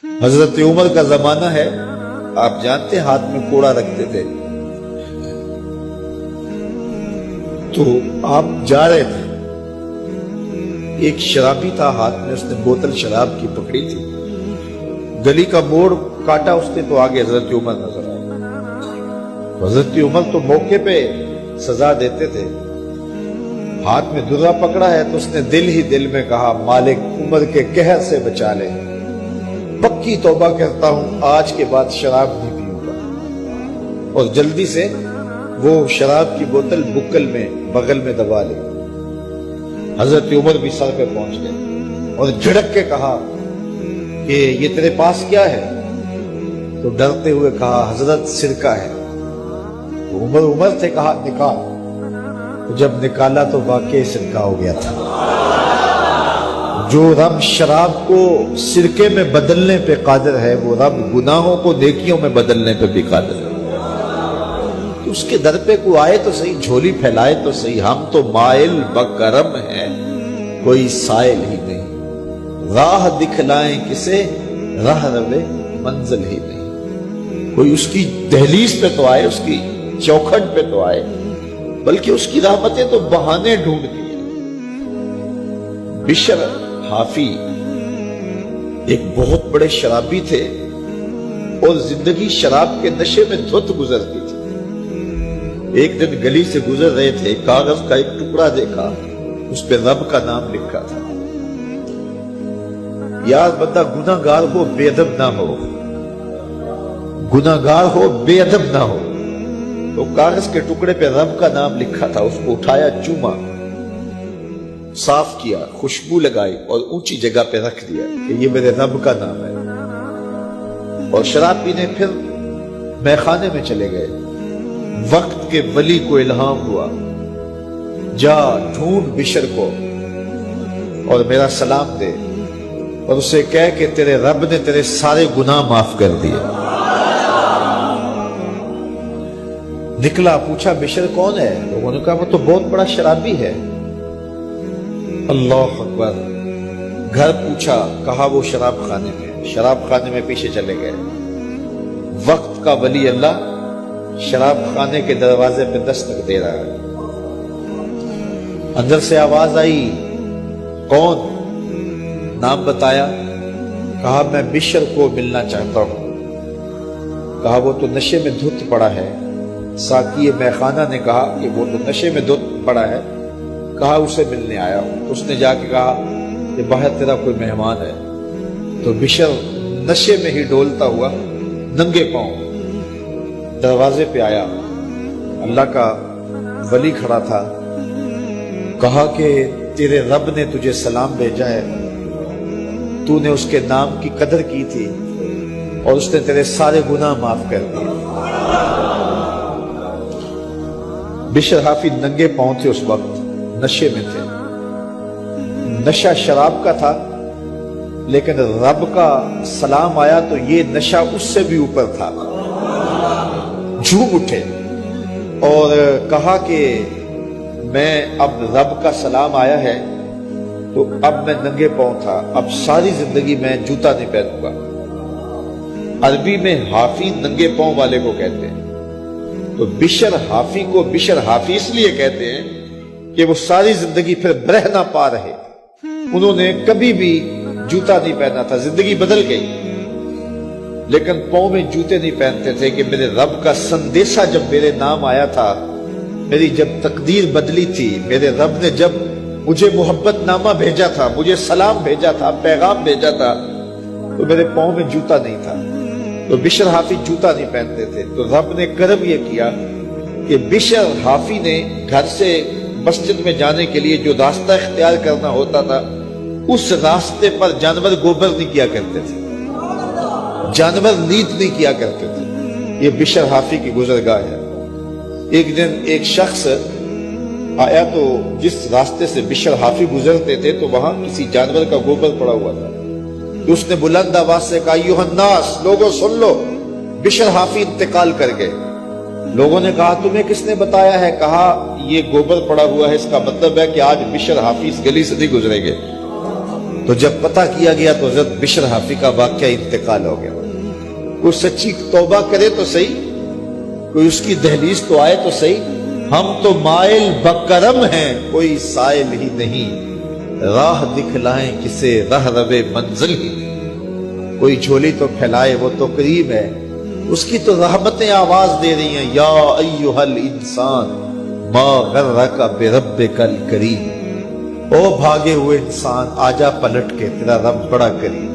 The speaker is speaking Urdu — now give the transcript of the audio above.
حضرت عمر کا زمانہ ہے، آپ جانتے ہیں ہاتھ میں کوڑا رکھتے تھے، تو آپ جا رہے تھے، ایک شرابی تھا، ہاتھ میں اس نے بوتل شراب کی پکڑی تھی، گلی کا موڑ کاٹا اس نے تو آگے حضرت عمر نظر آئے۔ حضرت عمر تو موقع پہ سزا دیتے تھے، ہاتھ میں درہ پکڑا ہے تو اس نے دل ہی دل میں کہا مالک عمر کے قہر سے بچا لے، پکی توبہ کرتا ہوں آج کے بعد شراب نہیں پیوں گا، اور جلدی سے وہ شراب کی بوتل بکل میں بغل میں دبا لی۔ حضرت عمر بھی سر پہ پہنچ گئے اور جھڑک کے کہا کہ یہ تیرے پاس کیا ہے؟ تو ڈرتے ہوئے کہا حضرت سرکہ ہے۔ تو عمر تھے، کہا نکال۔ تو جب نکالا تو واقعی سرکہ ہو گیا تھا۔ جو رب شراب کو سرکے میں بدلنے پہ قادر ہے، وہ رب گناہوں کو نیکیوں میں بدلنے پہ بھی قادر ہے۔ تو اس کے در پہ کوئی آئے تو صحیح، جھولی پھیلائے تو صحیح، ہم تو مائل بکرم ہیں، کوئی سائل ہی نہیں، راہ دکھلائیں کسے راہ روے منزل ہی نہیں۔ کوئی اس کی دہلیز پہ تو آئے، اس کی چوکھٹ پہ تو آئے، بلکہ اس کی رحمتیں تو بہانے ڈھونڈتی ہیں۔ بشر حافی ایک بہت بڑے شرابی تھے اور زندگی شراب کے نشے میں دھت گزرتی تھی۔ ایک دن گلی سے گزر رہے تھے، کاغذ کا ایک ٹکڑا دیکھا، اس پہ رب کا نام لکھا تھا۔ یار بندہ گناہ گار ہو بے ادب نہ ہو، گناہ گار ہو بے ادب نہ ہو۔ تو کاغذ کے ٹکڑے پہ رب کا نام لکھا تھا، اس کو اٹھایا، چوما، صاف کیا، خوشبو لگائی اور اونچی جگہ پہ رکھ دیا کہ یہ میرے رب کا نام ہے، اور شراب پینے پھر میخانے میں چلے گئے۔ وقت کے ولی کو الہام ہوا، جا ڈھونڈ بشر کو اور میرا سلام دے اور اسے کہہ کہ تیرے رب نے تیرے سارے گناہ معاف کر دیے۔ نکلا، پوچھا بشر کون ہے؟ لوگوں نے کہا وہ تو بہت بڑا شرابی ہے۔ اللہ اکبر۔ گھر پوچھا، کہا وہ شراب خانے میں۔ شراب خانے میں پیچھے چلے گئے۔ وقت کا ولی اللہ شراب خانے کے دروازے پہ دستک دے رہا ہے۔ اندر سے آواز آئی، کون؟ نام بتایا، کہا میں بشر کو ملنا چاہتا ہوں۔ کہا وہ تو نشے میں دھت پڑا ہے۔ ساقی میخانہ نے کہا کہ وہ تو نشے میں دھت پڑا ہے، کہا اسے ملنے آیا ہوں۔ اس نے جا کے کہا کہ باہر تیرا کوئی مہمان ہے۔ تو بشر نشے میں ہی ڈولتا ہوا ننگے پاؤں دروازے پہ آیا۔ اللہ کا ولی کھڑا تھا۔ کہا کہ تیرے رب نے تجھے سلام بھیجا ہے، تو نے اس کے نام کی قدر کی تھی اور اس نے تیرے سارے گناہ معاف کر دیے۔ بشر حافی ننگے پاؤں تھے، اس وقت نشے میں تھے۔ نشہ شراب کا تھا، لیکن رب کا سلام آیا تو یہ نشہ اس سے بھی اوپر تھا۔ جھوم اٹھے اور کہا کہ میں اب رب کا سلام آیا ہے تو اب میں ننگے پاؤں تھا، اب ساری زندگی میں جوتا نہیں پہنوں گا۔ عربی میں حافی ننگے پاؤں والے کو کہتے ہیں۔ تو بشر حافی کو بشر حافی اس لیے کہتے ہیں کہ وہ ساری زندگی پھر برہنہ پا رہے، انہوں نے کبھی بھی جوتا نہیں پہنا تھا، زندگی بدل گئی، لیکن پاؤں میں جوتے نہیں پہنتے تھے کہ میرے رب کا سندیسہ جب میرے نام آیا تھا، میری جب تقدیر بدلی تھی، میرے رب نے جب مجھے محبت نامہ بھیجا تھا، مجھے سلام بھیجا تھا، پیغام بھیجا تھا، تو میرے پاؤں میں جوتا نہیں تھا۔ تو بشر حافی جوتا نہیں پہنتے تھے، تو رب نے کرم یہ کیا کہ بشر حافی نے گھر سے مسجد میں جانے کے لیے جو راستہ اختیار کرنا ہوتا تھا، اس راستے پر جانور گوبر نہیں کیا کرتے تھے، جانور نیت نہیں کیا کرتے تھے۔ یہ بشر حافی کی گزرگاہ ہے۔ ایک دن ایک شخص آیا تو جس راستے سے بشر حافی گزرتے تھے تو وہاں کسی جانور کا گوبر پڑا ہوا تھا۔ تو اس نے بلند آواز سے کہا، ایھا الناس، لوگوں سن لو، بشر حافی انتقال کر گئے۔ لوگوں نے کہا تمہیں کس نے بتایا ہے؟ کہا یہ گوبر پڑا ہوا ہے، اس کا مطلب ہے کہ آج بشر حافی اس گلی سے نہیں گزریں گے۔ تو جب پتہ کیا گیا تو حضرت بشر حافی کا واقعہ انتقال ہو گیا. کوئی سچی توبہ کرے تو صحیح, کوئی اس کی دہلیز تو آئے تو صحیح. ہم تو مائل بکرم ہیں, کوئی سائل ہی نہیں, راہ دکھلائیں کسے راہ روے منزل ہی نہیں. کوئی جھولی تو پھیلائے وہ تو کریم ہے, اس کی تو رحمتیں آواز دے رہی ہیں, یا ایھا الانسان ما غرک بربک الکریم. او بھاگے ہوئے انسان, آجا پلٹ کے, تیرا رب بڑا کریم.